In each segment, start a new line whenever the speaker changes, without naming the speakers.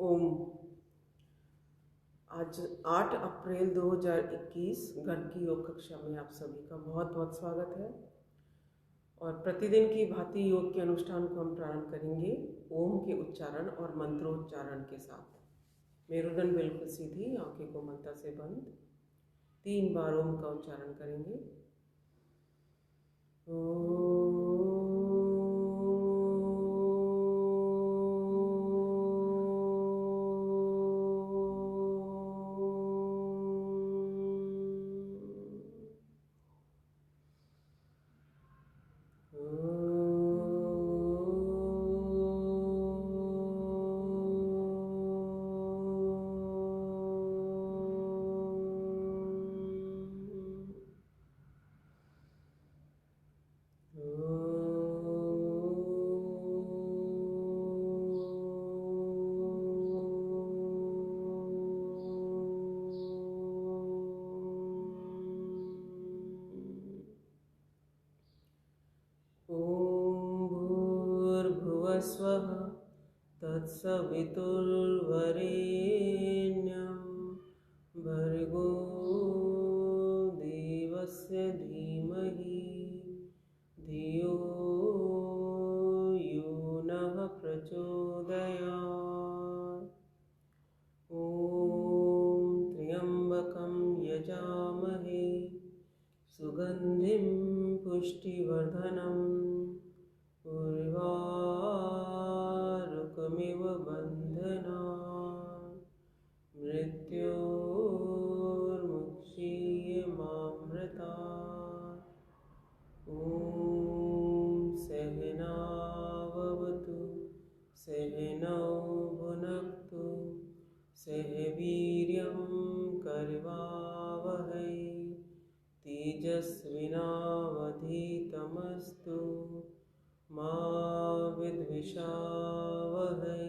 ओम। आज 8 अप्रैल 2021 घर की योग कक्षा में आप सभी का बहुत बहुत स्वागत है। और प्रतिदिन की भांति योग के अनुष्ठान को हम प्रारंभ करेंगे ओम के उच्चारण और मंत्रोच्चारण के साथ। मेरुदंड बिल्कुल सीधी, आंखें को मंत्र से बंद। 3 बार ओम का उच्चारण करेंगे। स्वः तत्सवितुर्वरेण्यं भर्गो देवस्य धीमहि धियो यो नः प्रचोदयात्। ॐ त्र्यम्बकं यजामहे सुगन्धिं पुष्टिवर्धनम् उर्वारुकमिव बन्धनान् मृत्योर्मुक्षीयमामृतात्। ॐ सहनाववतु सहनौ भुनक्तु सह वीर्यं करवावहै तेजस्विनावधीतमस्तु मा विद्विषावहै।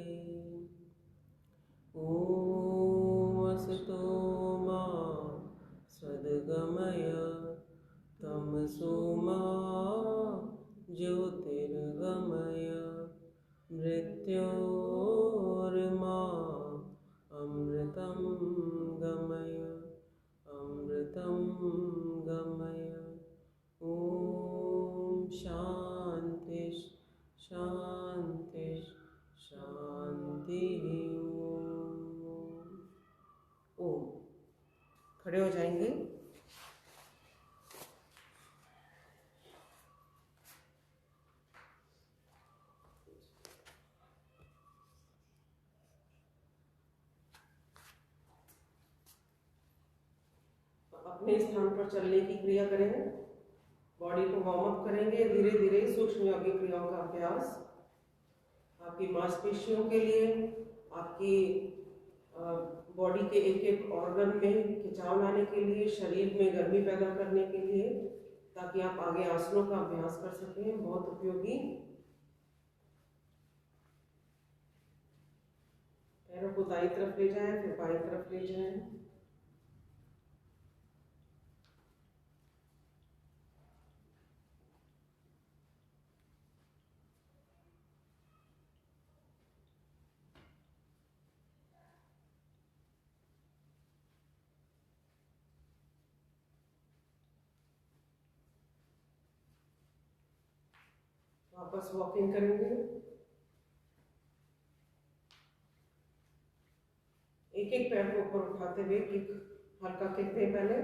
ॐ असतो मा सद्गमय तमसो मा ज्योतिर्गमय मृत्योर्मा अमृतं गमय अमृतं गमय। ॐ शांति शांति शांति। ओम। खड़े हो जाएंगे। अपने स्थान पर चलने की क्रिया करें। बॉडी को वार्म अप करेंगे। धीरे धीरे सूक्ष्म यौगिक क्रियाओं का अभ्यास आपकी मांसपेशियों के लिए, आपकी बॉडी के एक एक ऑर्गन में खिंचाव लाने के लिए, शरीर में गर्मी पैदा करने के लिए, ताकि आप आगे आसनों का अभ्यास कर सकें। बहुत उपयोगी। पैरों को दाईं तरफ ले जाएं, फिर बाईं तरफ ले जाएं। वापस वॉकिंग करेंगे। एक एक पैर को ऊपर उठाते हुए किक, हल्का किक दें पहले।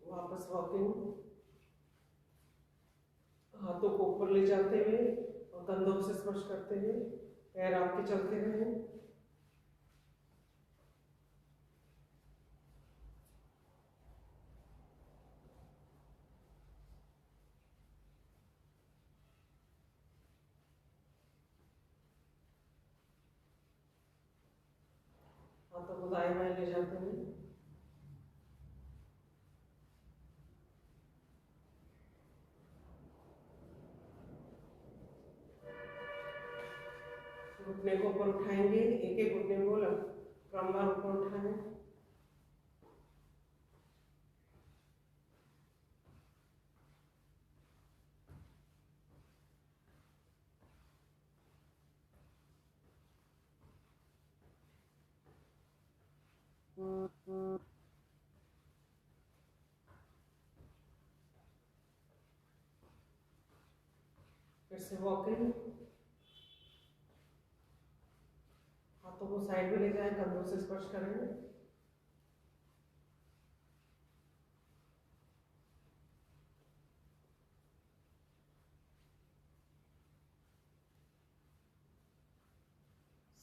वापस वॉकिंग, हाथों को ऊपर ले जाते हुए और कंधों से स्पर्श करते हुए पैर आपके चलते हुए। हाथों को दाएं बाएं ले जाते हुए। घुटने को ऊपर उठाएंगे, एक एक घुटने को क्रमवार ऊपर उठाएं। फिर से वॉकिंग, हाथों को साइड में ले जाएं, कंधों से स्पर्श करें।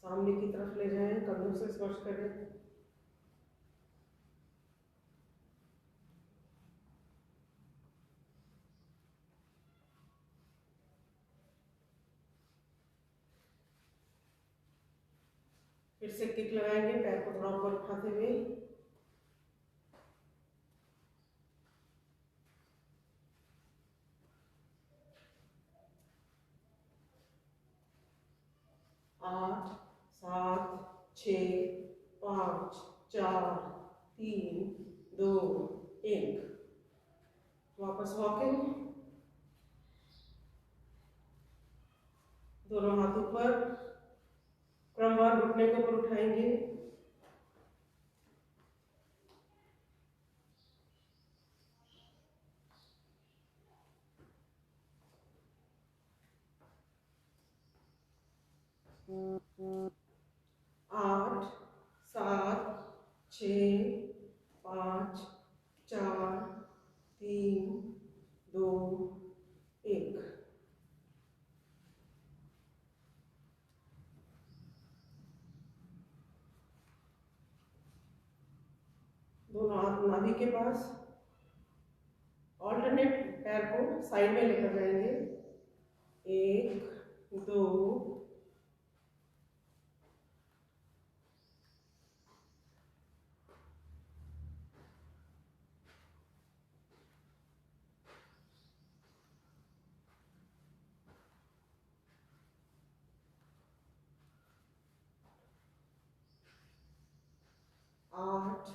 सामने की तरफ ले जाएं, कंधों से स्पर्श करें। फिर से किक लगाएंगे, पैर को थोड़ा ऊपर उठाते हुए। 8 7 6 5 4 3 2 1। वापस वॉकिंग, दोनों हाथ ऊपर, क्रमवार घुटने को ऊपर उठाएंगे। आठ 7 6 5 4 3 2 1। दोनों हाथ नाभि के पास, ऑल्टरनेट पैर को साइड में लेकर जाएंगे। 1 2 8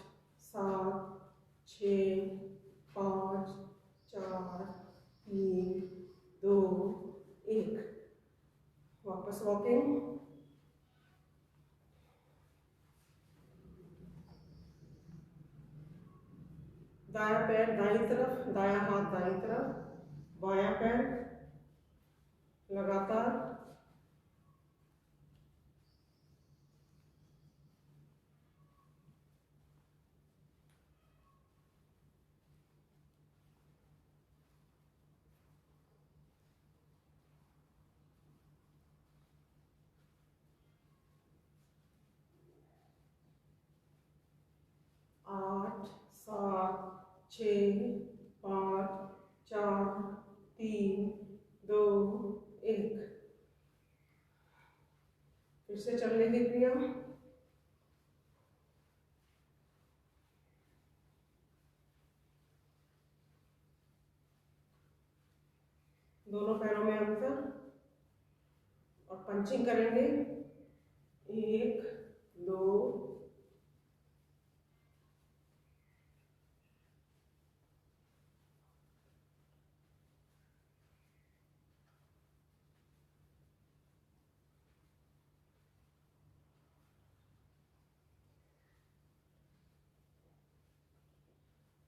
7 6 5 4 3 2 1। वापस वॉकिंग, दायां पैर दाईं तरफ, दायां हाथ दाईं तरफ, बायां पैर लगातार। 8 7 6 5 4 3 2 1। फिर से चलने की क्रिया, दोनों पैरों में अंतर और पंचिंग करेंगे। 1 2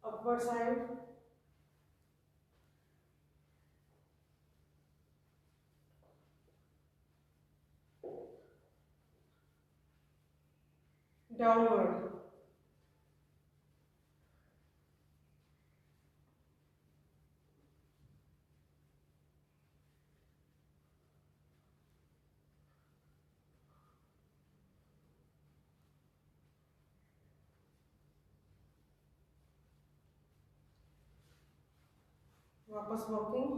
upward side, downward, वापस वॉकिंग,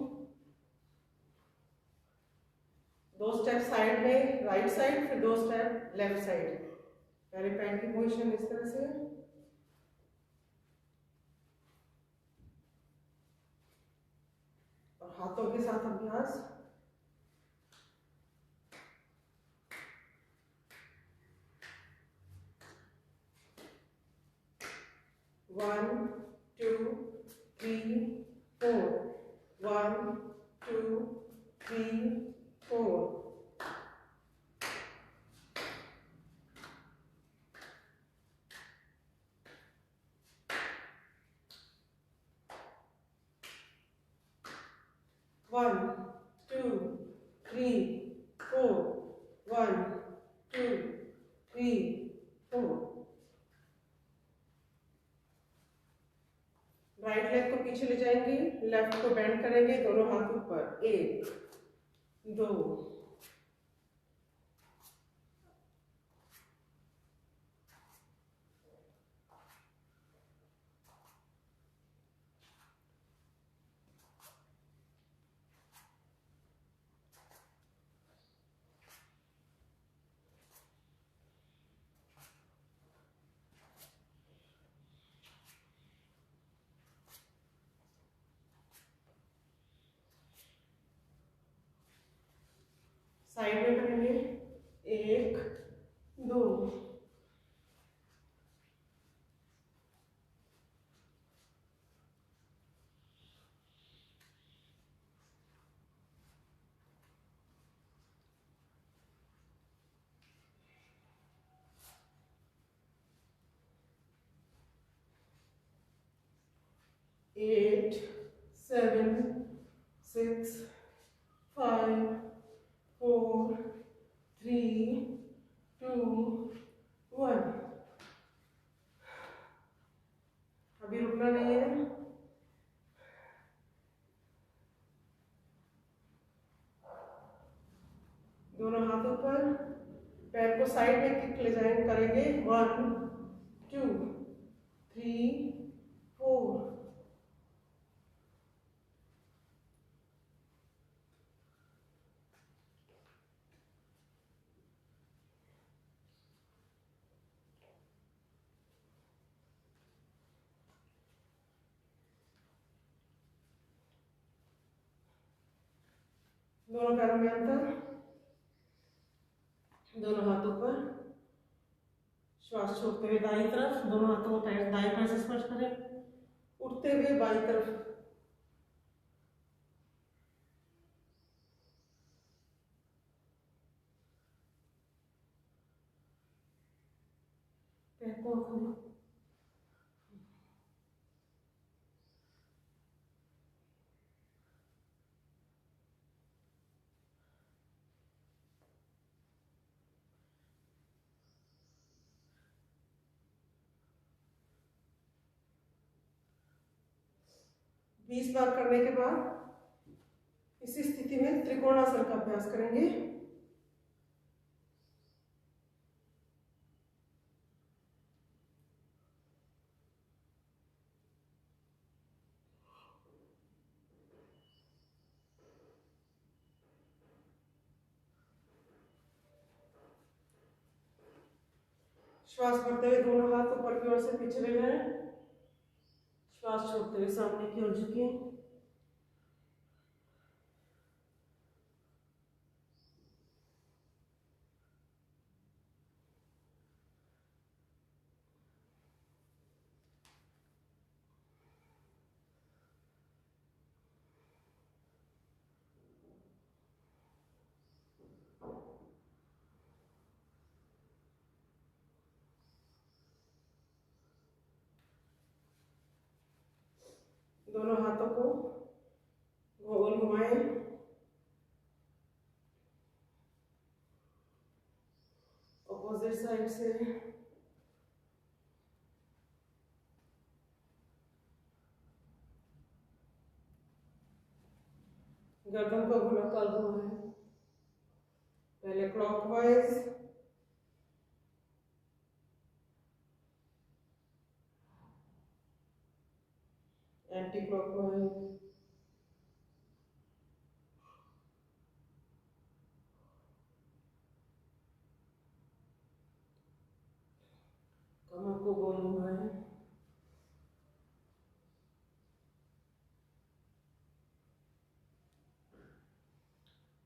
2 स्टेप साइड में राइट साइड, फिर 2 स्टेप लेफ्ट साइड। पहले पैर की पोजीशन इस तरह से, और हाथों के साथ अभ्यास। 1 2 3 4 1 2 3 4 1 2 3 4 1 2 3 4 राइट लेग को पीछे ले जाएंगे, लेफ्ट को बेंड करेंगे, दोनों हाथ ऊपर, 1 2 साइड में करेंगे, 1 2 8 7 6 5 4 3 2 1 अभी रुकना नहीं है। दोनों हाथ ऊपर, पैर को साइड में किक ले जाएंगे, करेंगे 1 2 3 4 दोनों पैरों में अंतर, दोनों हाथ ऊपर, श्वास छोड़ते हुए दाईं तरफ, दोनों हाथों को पैर दाईं पैर से स्पर्श करें, उठते हुए बाईं तरफ, पैर को खोलो, बीस बार करने के बाद इसी स्थिति में त्रिकोणासन का अभ्यास करेंगे। श्वास भरते हुए दोनों हाथ ऊपर की ओर से पीछे ले जाएं, श्वास छोड़ते हुए सामने की ओर झुकिए। दोनों हाथों को गोल घुमाएं, अपोजिट साइड से गर्दन को गोलाकार घुमाएं, पहले क्लॉकवाइज, एंटी क्लॉकवाइज, कमर को गोल घुमाएं,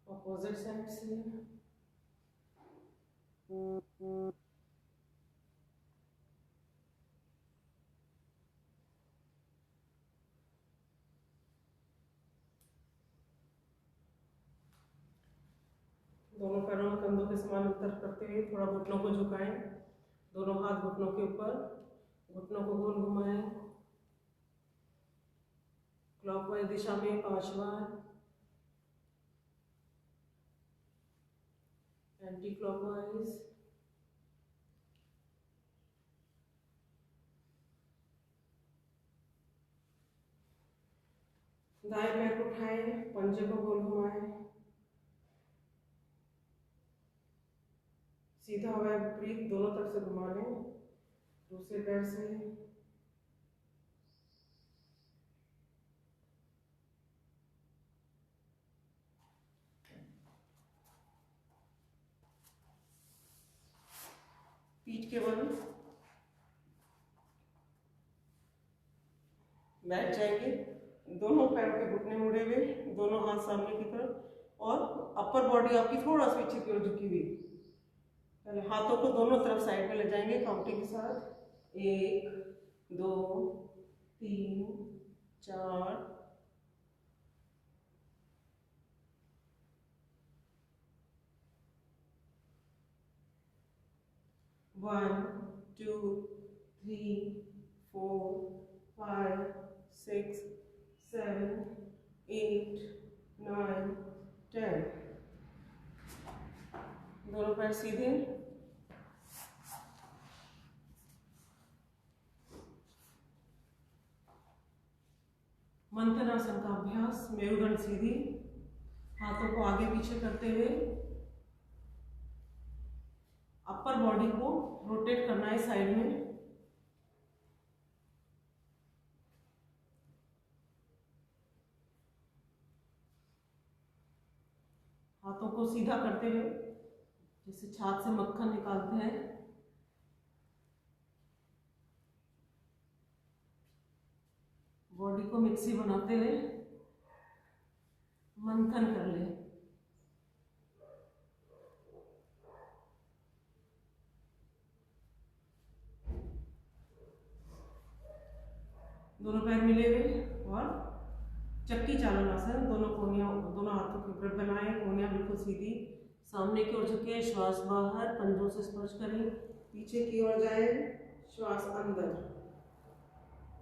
अपोजिट साइड से कंधों के समानांतर करते हुए थोड़ा घुटनों को झुकाएं, दोनों हाथ घुटनों के ऊपर, घुटनों को गोल घुमाएं, क्लॉकवाइज दिशा में 5 बार, एंटी क्लॉकवाइज। दाएं पैर को उठाएं, पंजे को गोल घुमाएं, सीधा हुआ विपरीत दोनों तरफ से घुमा लें, दूसरे पैर से। पीठ के बल बैठ जाएंगे, दोनों पैरों के घुटने मुड़े हुए, दोनों हाथ सामने की तरफ, और अपर बॉडी आपकी थोड़ा सा पीछे की ओर झुकी हुई। पहले हाथों को दोनों तरफ साइड में ले जाएंगे काउंटिंग के साथ, 1 2 3 4 1 2 3 4 5 6 7 8 9 10। दोनों पैर सीधे, मंथन आसन का अभ्यास, मेरुदंड सीधी, हाथों को आगे पीछे करते हुए अपर बॉडी को रोटेट करना है साइड में। हाथों को सीधा करते हुए जैसे छाछ से मक्खन निकालते हैं। बॉडी को मिक्सी बनाते हुए मंथन कर ले। दोनों पैर मिले हुए और चक्की चालन आसन, दोनों कोहनियां, दोनों हाथों के ग्रिप बनाएं, कोहनियां बिल्कुल सीधी, सामने की ओर झुके, श्वास बाहर, पंजों से स्पर्श करें, पीछे की ओर जाए, श्वास अंदर,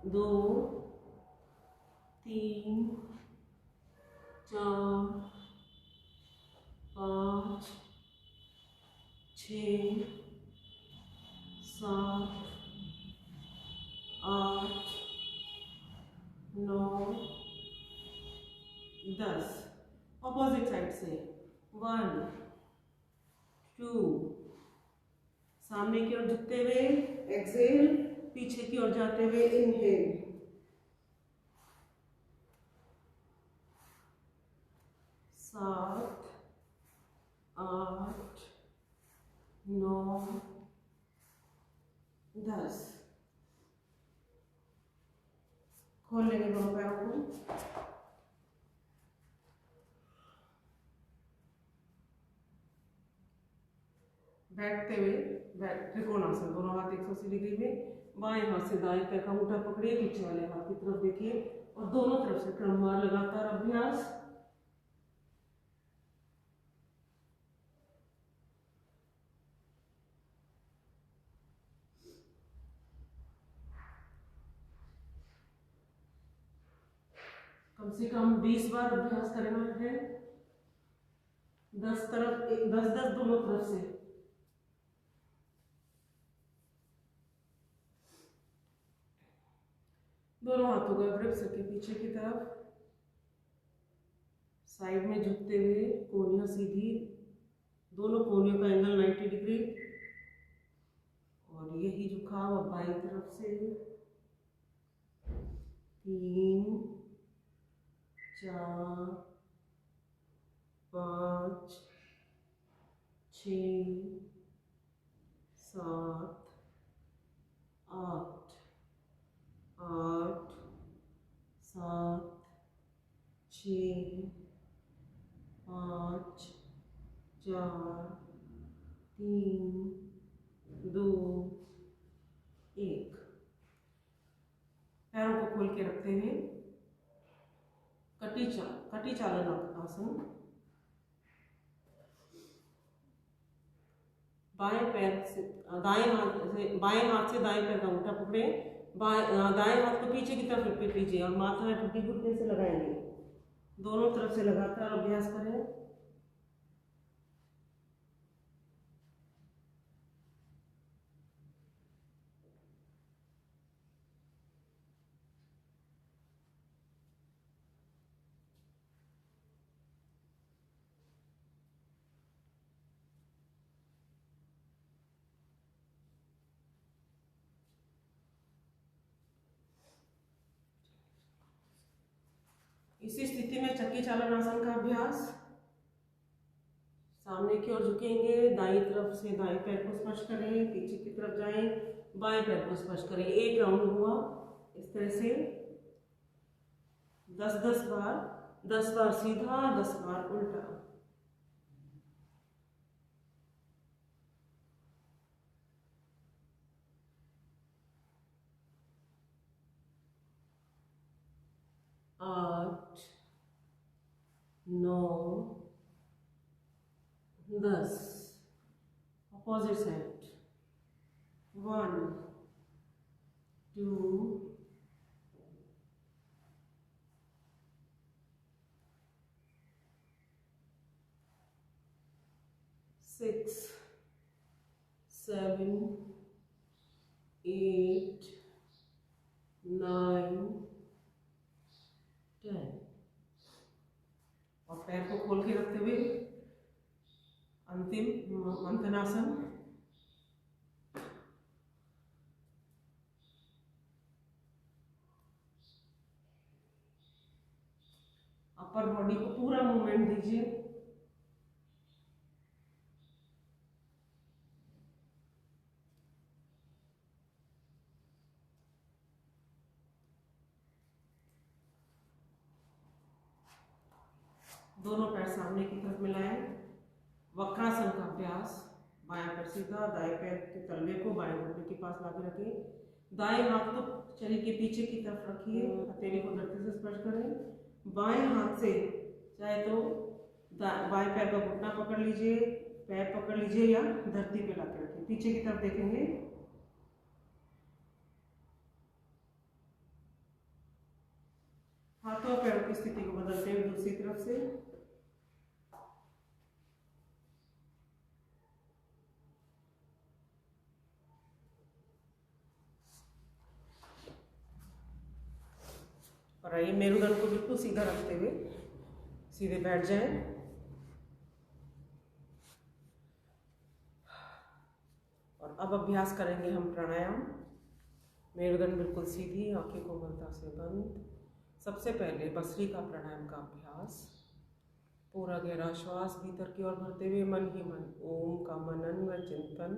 2 3 4 5 6 7 8 9 10। ऑपोजिट साइड से 1 2, सामने की ओर झुकते हुए एक्सहेल, पीछे की ओर जाते हुए इनहेल। 7 8 9 10। खोल लेंगे दोनों पैरों को, बैठते हुए त्रिकोणासन, दोनों हाथ 180 डिग्री में, बाएं हाथ से दाएं पैर का अंगूठा पकड़िए, पीछे वाले हाथ की तरफ देखिए और दोनों तरफ से क्रमवार लगातार अभ्यास। कम से कम 20 बार अभ्यास करना है, 10 दोनों तरफ से। दोनों हाथों का ग्रिप सर के पीछे की तरफ, साइड में झुकते हुए, कोहनियां सीधी, दोनों कोहनियों का एंगल 90 डिग्री, और यही झुकाव अब बाईं तरफ से। 3 4 5 6 7 8 8 7 6 5 4 3 2 1। पैरों को खोल के रखते हुए कटी चालन आसन। बाएं पैर से दाएं हाथ से दाएं पैर का अंगूठा पकड़े, दाएं हाथ को पीछे की तरफ रिपीट लीजिए और माथा में ठुड्डी घुटने से लगाएंगे। दोनों तरफ से लगातार अभ्यास करें। इसी स्थिति में चक्की चालन आसन का अभ्यास। सामने की ओर झुकेंगे, दाईं तरफ से दाएं पैर को स्पर्श करें, पीछे की तरफ जाएं, बाएं पैर को स्पर्श करें। एक राउंड हुआ इस तरह से 10-10 बार, 10 बार सीधा, 10 बार उल्टा। आठ, 9, 10। Opposite side. 1, 2, 6, 7, 8, 9, 10। और पैर को खोल के रखते हुए अंतिम मंथनासन। अपर बॉडी को पूरा मूवमेंट दीजिए। दोनों पैर सामने की तरफ मिलाएं। वक्रासन का अभ्यास। बायां पैर सीधा, दाएं पैर के तलवे को बाएं घुटने के पास लाके रखें। दाएं हाथ को शरीर के पीछे की तरफ रखिए, हथेली को धरती से स्पर्श करें। बाएं हाथ से चाहे तो बाएं पैर का घुटना पकड़ लीजिए, पैर पकड़ लीजिए या धरती पे लाके रखें। पीछे की तरफ देखेंगे। हाथों पैरों की स्थिति को बदलते हुए दूसरी तरफ से। और आइए मेरुदंड को बिल्कुल सीधा रखते हुए सीधे बैठ जाएं। और अब अभ्यास करेंगे हम प्राणायाम। मेरुदंड बिल्कुल सीधी, आंखें कोमलता से बंद। सबसे पहले बसरी का प्राणायाम का अभ्यास। पूरा गहरा श्वास भीतर की ओर भरते हुए मन ही मन ओम का मनन व चिंतन।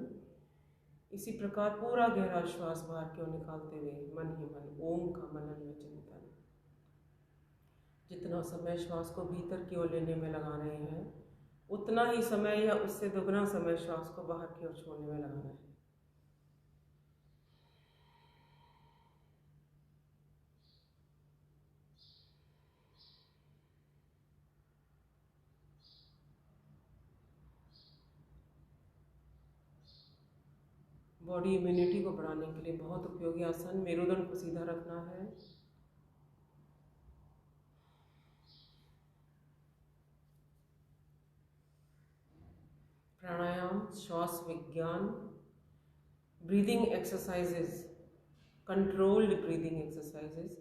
इसी प्रकार पूरा गहरा श्वास बाहर की ओर निकालते हुए मन ही मन ओम का मनन व चिंतन। जितना समय श्वास को भीतर की ओर लेने में लगा रहे हैं, उतना ही समय या उससे दोगुना समय श्वास को बाहर की ओर छोड़ने में लगाना है। बॉडी इम्यूनिटी को बढ़ाने के लिए बहुत उपयोगी आसन। मेरुदंड को सीधा रखना है। प्राणायाम, श्वास विज्ञान, breathing exercises, controlled breathing exercises.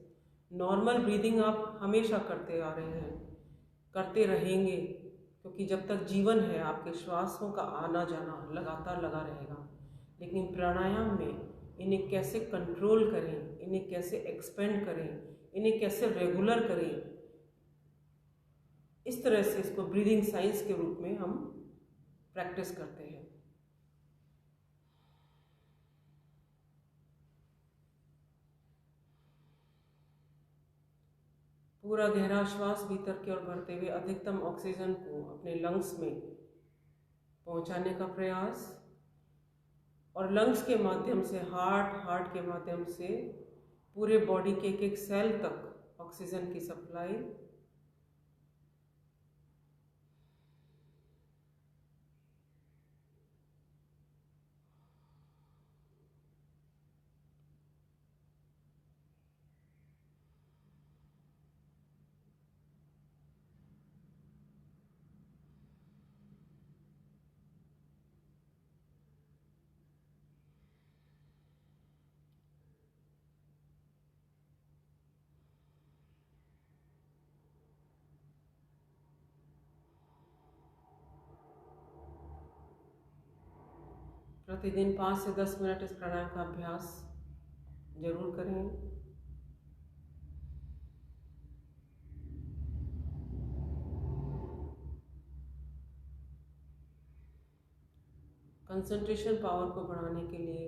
Normal breathing आप हमेशा करते आ रहे हैं, करते रहेंगे, क्योंकि जब तक जीवन है आपके श्वासों का आना जाना लगातार लगा रहेगा। लेकिन प्राणायाम में इन्हें कैसे कंट्रोल करें, इन्हें कैसे एक्सपेंड करें, इन्हें कैसे रेगुलर करें, इस तरह से इसको ब्रीदिंग साइंस के रूप में हम प्रैक्टिस करते हैं। पूरा गहरा श्वास भीतर की ओर भरते हुए अधिकतम ऑक्सीजन को अपने लंग्स में पहुंचाने का प्रयास। और लंग्स के माध्यम से हार्ट के माध्यम से पूरे बॉडी के एक एक सेल तक ऑक्सीजन की सप्लाई। प्रतिदिन 5 से 10 मिनट इस प्राणायाम का अभ्यास जरूर करें। कंसंट्रेशन पावर को बढ़ाने के लिए,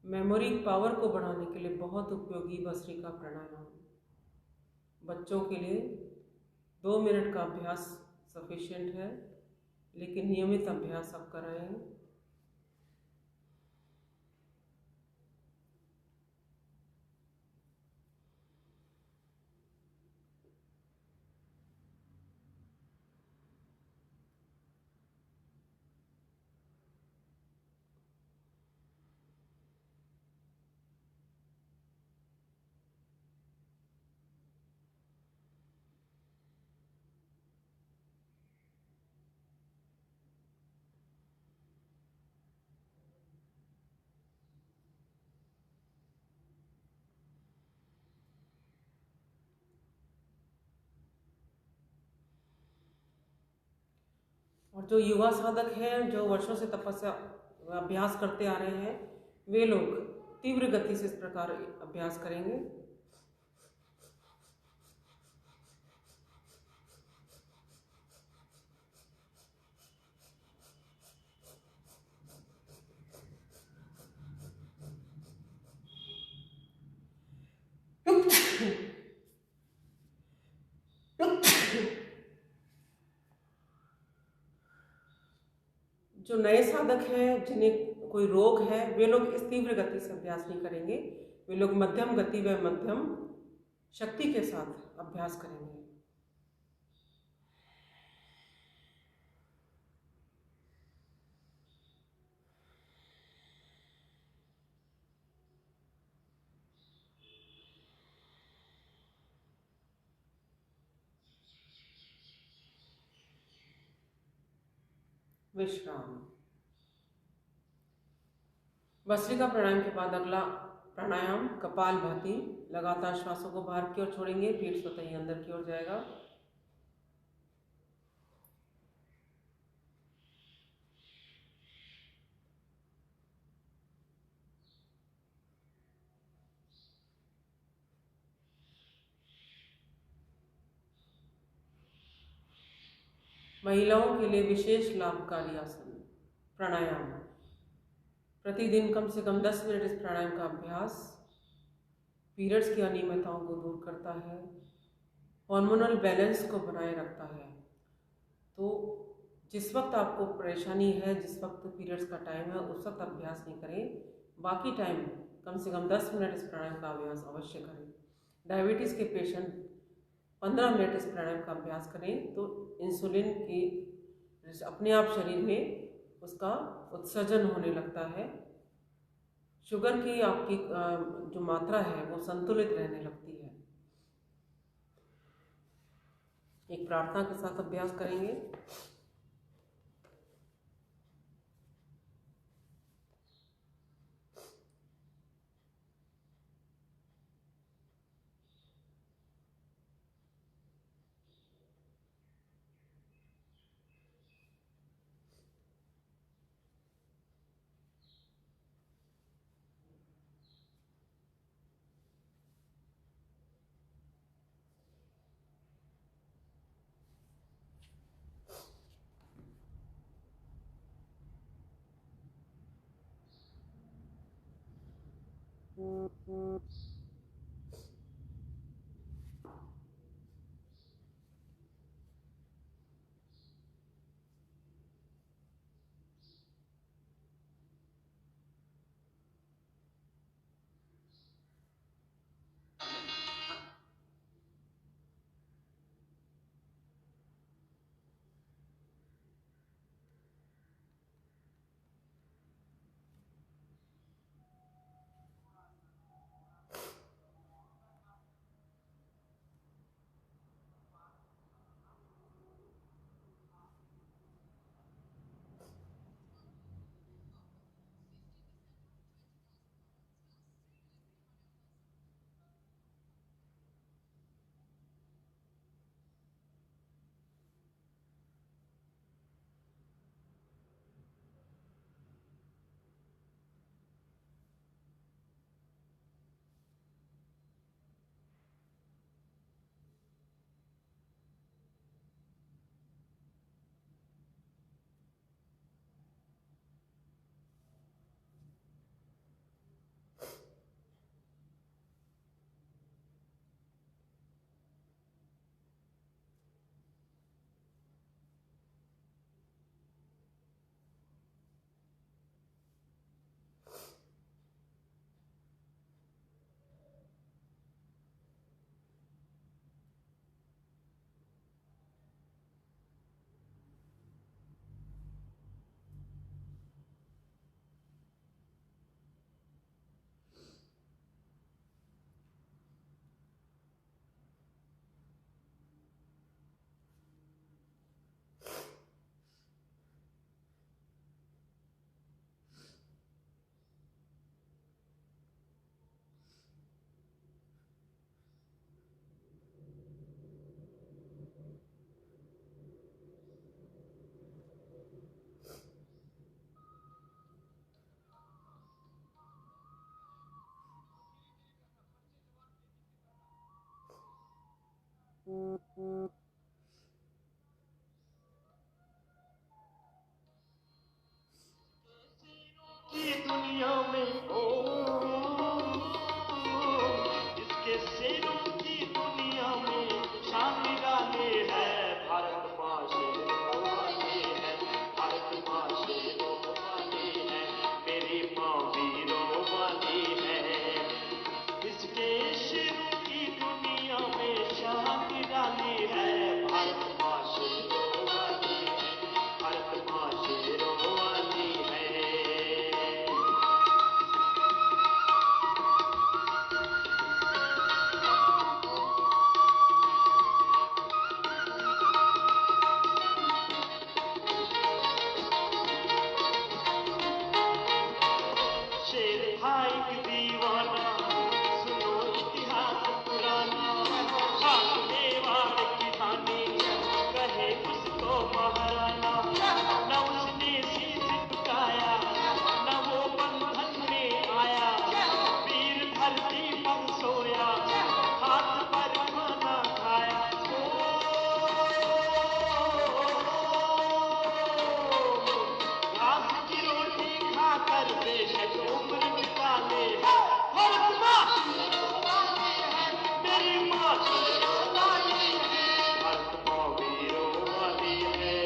मेमोरी पावर को बढ़ाने के लिए बहुत उपयोगी भस्त्रिका प्राणायाम। बच्चों के लिए 2 मिनट का अभ्यास सफिशिएंट है, लेकिन नियमित अभ्यास आप कराएं। और जो युवा साधक हैं, जो वर्षों से तपस्या अभ्यास करते आ रहे हैं, वे लोग तीव्र गति से इस प्रकार अभ्यास करेंगे। जो नए साधक हैं, जिन्हें कोई रोग है, वे लोग इस तीव्र गति से अभ्यास नहीं करेंगे। वे लोग मध्यम गति व मध्यम शक्ति के साथ अभ्यास करेंगे। विश्राम। भस्त्रिका प्राणायाम के बाद अगला प्राणायाम कपालभाति। लगातार श्वासों को बाहर की ओर छोड़ेंगे, पीठ स्वतः ही अंदर की ओर जाएगा। महिलाओं के लिए विशेष लाभकारी आसन प्राणायाम। प्रतिदिन कम से कम 10 मिनट इस प्राणायाम का अभ्यास पीरियड्स की अनियमितताओं को दूर करता है, हार्मोनल बैलेंस को बनाए रखता है। तो जिस वक्त आपको परेशानी है, जिस वक्त पीरियड्स का टाइम है, उस वक्त अभ्यास नहीं करें। बाकी टाइम कम से कम 10 मिनट इस प्राणायाम का अभ्यास अवश्य करें। डायबिटीज़ के पेशेंट 15 मिनट इस प्राणायाम का अभ्यास करें तो इंसुलिन की अपने आप शरीर में उसका उत्सर्जन होने लगता है। शुगर की आपकी जो मात्रा है वो संतुलित रहने लगती है। एक प्रार्थना के साथ अभ्यास करेंगे।
दुनिया में इसके शेरों की दुनिया में शान निराले है। भारत माँ शेरों वाली है, भारत माँ शेरों वाली है, मेरी माँ वीरों वाली है। इसके शेरों की दुनिया में शान निराली है। भारत माँ शेरों वाली है, भारत माँ शेरों वाली है। शेर था एक दीवाना, सुनो इतिहास पुराना। खाक मेवाड़ की धानी, कहे उसको महाराना। न उसने शीश झुकाया, न वो बंधन में आया। वीर धरती पर सोया, हाथ पर खाना खाया। घास की रोटी खाकर बेशक उम्र बिताले। भारत माँ मेरी माँ शेरों वाली है, भारत माँ वीरों वाली है।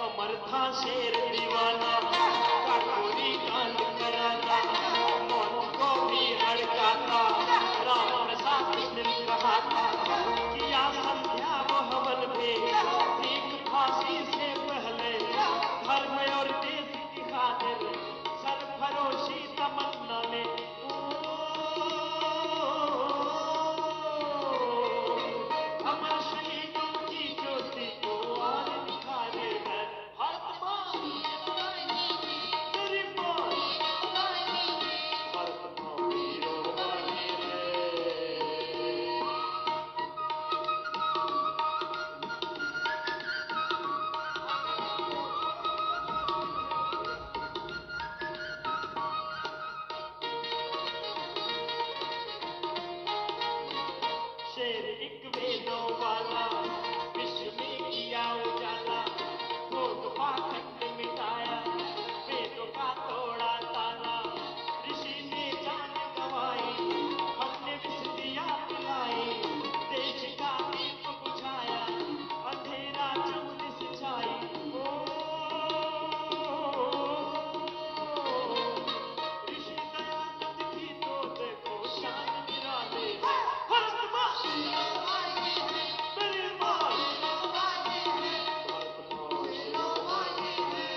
अमर था शेर दीवाना, काकोरी कांड कराता। मौत को भी हड़काता, रावण सा कृष्ण ने कहा था। किया संध्या वो हवन में, ठीक फांसी से पहले। धर्म और देश की खातिर सरफरोशी तमन्ना ने। अमर शहीदों की ज्योति को आज निखारे है। भारत माँ मेरी माँ, भारत माँ वीरों वाली है। शेर एक वेदों वाला, विश्व में किया उजाला। भोग पाखंड मिटाया, वेदों का तोड़ा ताला। ऋषि ने जान गंवाई, हमने विष दिया पिलाई। देश का दीप बुझाया, अंधेरा चौदिस छाई। ऋषि दयानंद की तो देखो शान निराले। भारत माँ मेरी माँ, भारत माँ शेरों वाली है।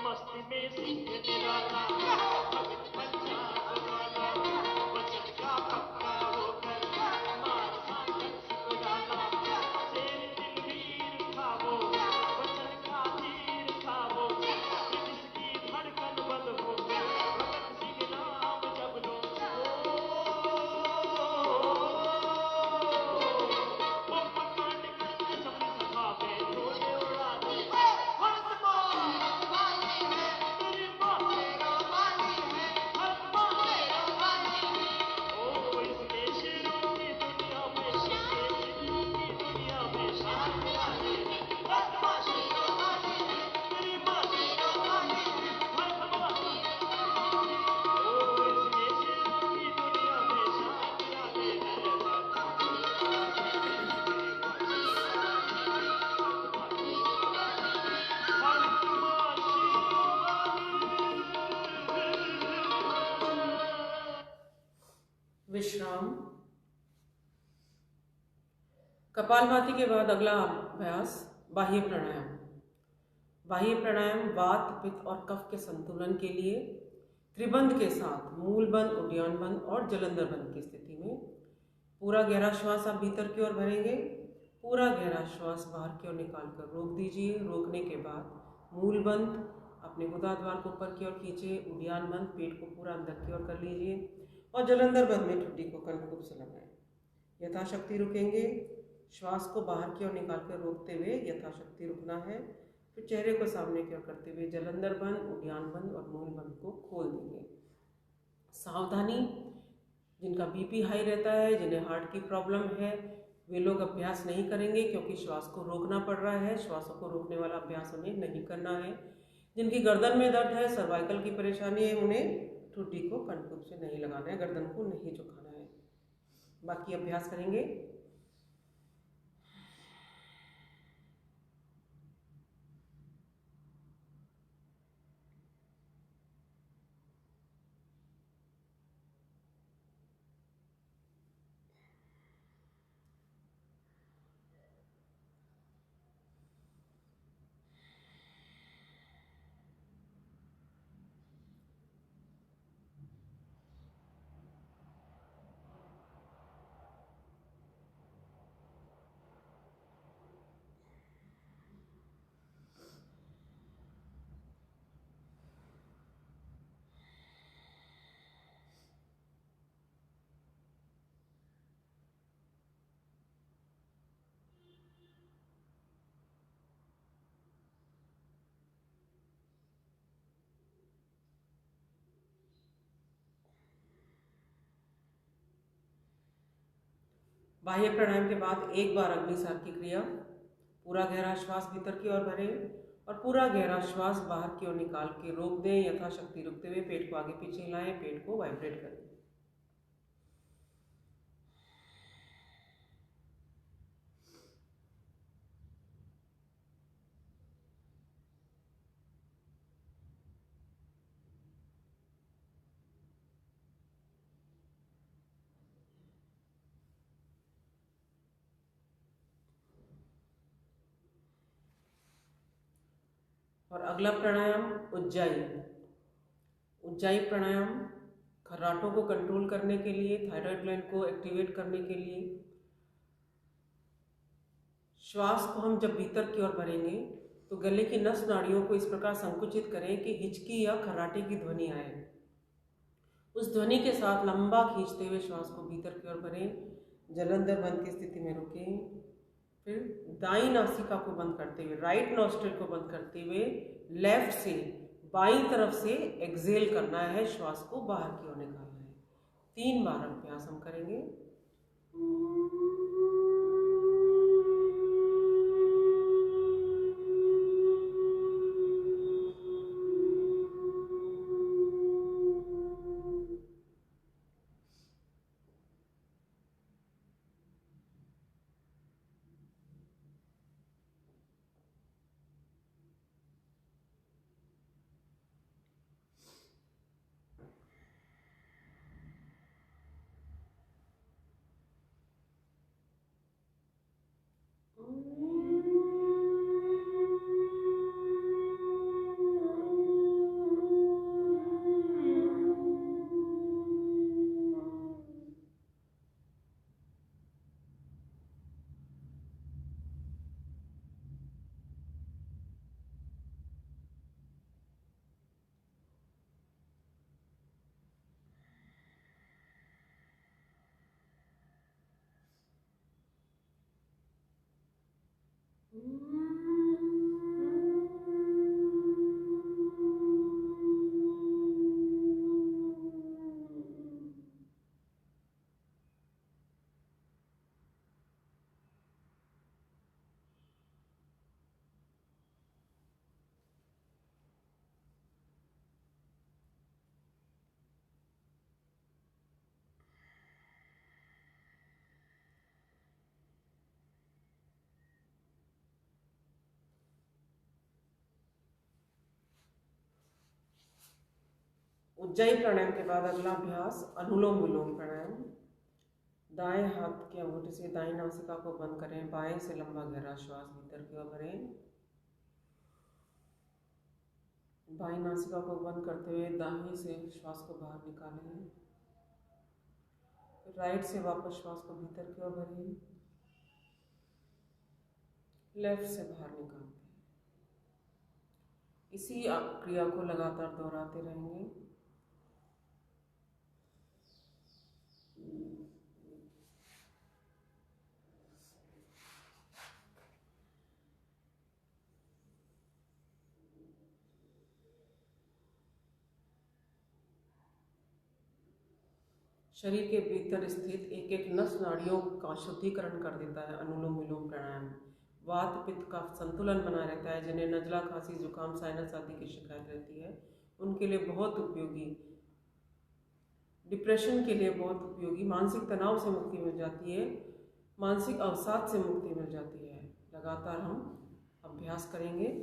मस्ती में सिंह निराला, भगत पंजाब वाला। वचन का पक्का होकर मार सांकट सुराला। शेर दिल वीर था वो, वचन का तीर था वो। ब्रिटिश की धड़कन बंद हो, भगत सिंह नाम जब लो। बम कांड करके सबने सभा में ढोले उड़ा दे। भारत माँ मेरी माँ,
विश्राम। कपालभाति के बाद अगला अभ्यास बाह्य प्राणायाम। बाह्य प्राणायाम वात, पित्त और कफ के संतुलन के लिए त्रिबंध के साथ मूल बंध, उड्डयन बंध और जलंधर बंध की स्थिति में पूरा गहरा श्वास आप भीतर की ओर भरेंगे, पूरा गहरा श्वास बाहर की ओर निकाल कर रोक दीजिए। रोकने के बाद मूल बंध, अपने गुदाद्वार को ऊपर की ओर खींचे, उड्डयन बंध, पेट को पूरा अंदर की ओर कर लीजिए और जलंधर बंध में ठुड्डी को कनखुब से लगाएं। यथाशक्ति रुकेंगे, श्वास को बाहर की ओर निकाल कर रोकते हुए यथाशक्ति रुकना है। फिर चेहरे को सामने की ओर करते हुए जलंधर बंध, उड्डयन बंध और मूल बंध को खोल देंगे। सावधानी, जिनका बीपी हाई रहता है, जिन्हें हार्ट की प्रॉब्लम है, वे लोग अभ्यास नहीं करेंगे क्योंकि श्वास को रोकना पड़ रहा है। श्वासों को रोकने वाला अभ्यास उन्हें नहीं करना है। जिनकी गर्दन में दर्द है, सर्वाइकल की परेशानी है, उन्हें ठुड्डी को कनखुब से नहीं लगाना है, गर्दन को नहीं झुकाना है। बाकी अभ्यास करेंगे। बाह्य प्राणायाम के बाद एक बार अग्निसार की क्रिया। पूरा गहरा श्वास भीतर की ओर भरें और पूरा गहरा श्वास बाहर की ओर निकाल के रोक दें। यथाशक्ति रुकते हुए पेट को आगे पीछे हिलाएं, पेट को वाइब्रेट करें। और अगला प्राणायाम उज्जाई। उज्जाई प्राणायाम खर्राटों को कंट्रोल करने के लिए, थायराइड ग्लैंड को एक्टिवेट करने के लिए। श्वास को हम जब भीतर की ओर भरेंगे तो गले की नस नाड़ियों को इस प्रकार संकुचित करें कि हिचकी या खर्राटे की ध्वनि आए। उस ध्वनि के साथ लंबा खींचते हुए श्वास को भीतर की ओर भरें। जलंधर बंध की स्थिति में रुकें। फिर दाईं नासिका को बंद करते हुए, राइट नॉस्ट्रिल को बंद करते हुए लेफ्ट से बाईं तरफ से एक्सेल करना है, श्वास को बाहर की ओर निकालना है। 3 बार अभ्यास हम करेंगे। उज्जाई प्राणायाम के बाद अगला अभ्यास अनुलोम विलोम प्राणायाम। दाएं हाथ के अंगूठे से दाएं नासिका को बंद करें, बाएं से लंबा गहरा श्वास भीतर की ओर भरें। बाएं नासिका को बंद करते हुए दाहिने से श्वास को बाहर निकालें। राइट से वापस श्वास को भीतर की ओर भरें, लेफ्ट से बाहर निकालते हैं। इसी क्रिया को लगातार दोहराते रहेंगे। शरीर के भीतर स्थित एक एक नस नाड़ियों का शुद्धिकरण कर देता है अनुलोम विलोम प्राणायाम। वात पित्त का संतुलन बना रहता है। जिन्हें नजला, खांसी, जुकाम, साइनस आदि की शिकायत रहती है उनके लिए बहुत उपयोगी, डिप्रेशन के लिए बहुत उपयोगी, मानसिक तनाव से मुक्ति मिल जाती है, मानसिक अवसाद से मुक्ति मिल जाती है। लगातार हम अभ्यास करेंगे।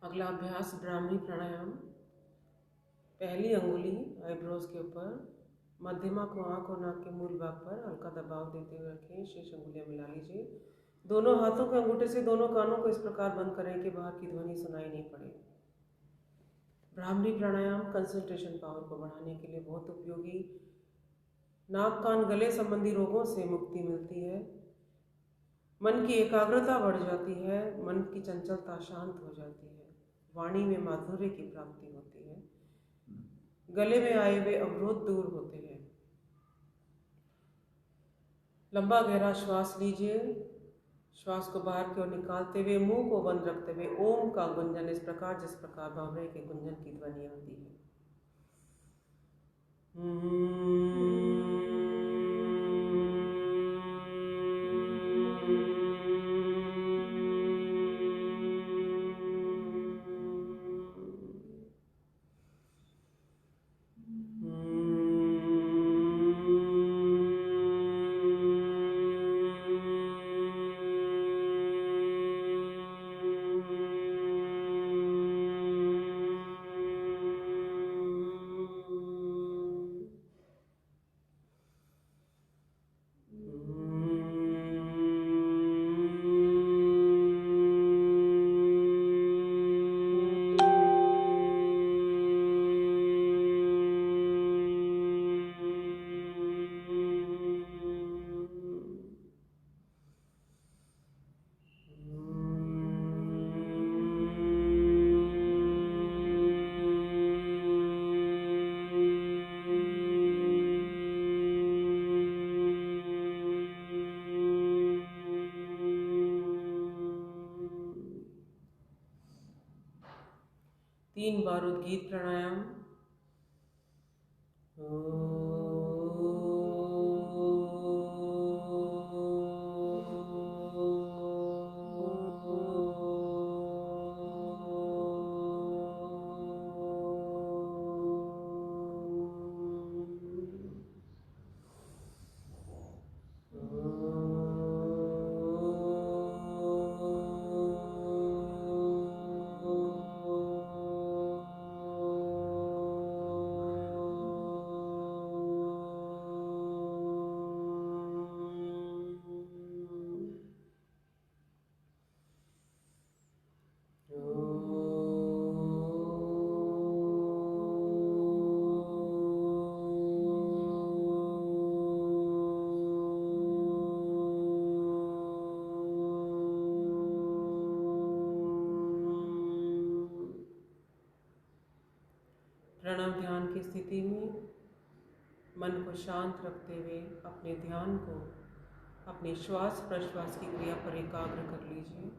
अगला अभ्यास ब्राह्मी प्राणायाम। पहली अंगुली आईब्रोज के ऊपर, मध्यमा को आंख और नाक के मूल भाग पर हल्का दबाव देते हुए रखें। शेष अंगुलियां मिला लीजिए। दोनों हाथों के अंगूठे से दोनों कानों को इस प्रकार बंद करें कि बाहर की ध्वनि सुनाई नहीं पड़े। ब्राह्मी प्राणायाम कंसंट्रेशन पावर को बढ़ाने के लिए बहुत उपयोगी। नाक कान गले संबंधी रोगों से मुक्ति मिलती है। मन की एकाग्रता बढ़ जाती है। मन की चंचलता शांत हो जाती है। वाणी में माधुर्य की प्राप्ति होती है। गले में आए हुए अवरोध दूर होते हैं। लंबा गहरा श्वास लीजिए। श्वास को बाहर की ओर निकालते हुए मुंह को बंद रखते हुए ओम का गुंजन इस प्रकार जिस प्रकार भंवरे के गुंजन की ध्वनि आती है। तीन बार उद्गीत प्राणायाम। प्रणव ध्यान की स्थिति में मन को शांत रखते हुए अपने ध्यान को अपने श्वास प्रश्वास की क्रिया पर एकाग्र कर लीजिए।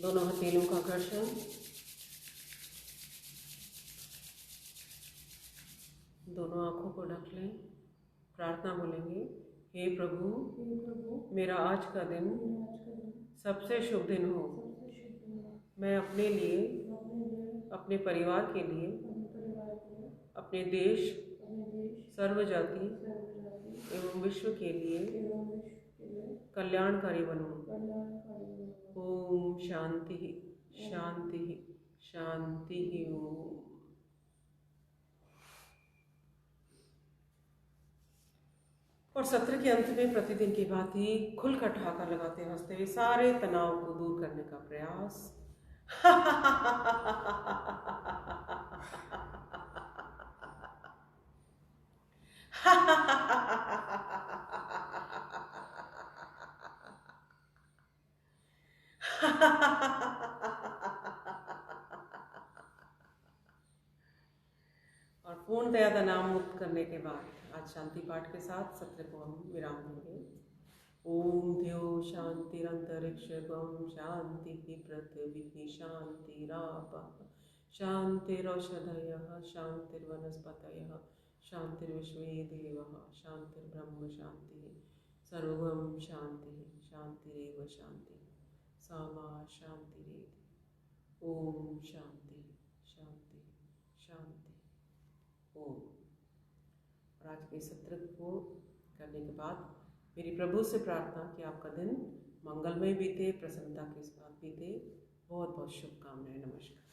दोनों हथेलियों का घर्षण। दोनों आंखों को ढक लें। प्रार्थना बोलेंगे, हे प्रभु, मेरा आज का दिन सबसे शुभ दिन हो। मैं अपने लिए, अपने परिवार के लिए, अपने देश, सर्व जाति एवं विश्व के लिए कल्याणकारी बनूं। ओम शांति शांति शांति ओम। और सत्र के अंत में प्रतिदिन की भांति खुलकर ठहाका लगाते हंसते हुए सारे तनाव को दूर करने का प्रयास। और पूर्णतया तनाव मुक्त करने के बाद आज शांति पाठ के साथ सत्र को हम विराम देंगे। ओम द्यो शांतिरंतरिक्षगम शांति पृथ्वी शांतिरापः शांतिरौषधयः शांतिर्वनस्पतयः शांतिर्विश्वे देवः शांतिर्ब्रह्म शांतिः सर्वं शांतिः शांतिरेव शांतिः सामा शांतिरेधि। ओम शांति शांति शांति ओम। और आज के सत्र को करने के बाद मेरी प्रभु से प्रार्थना कि आपका दिन मंगलमय बीते, प्रसन्नता के साथ बीते। बहुत बहुत शुभकामनाएं। नमस्कार।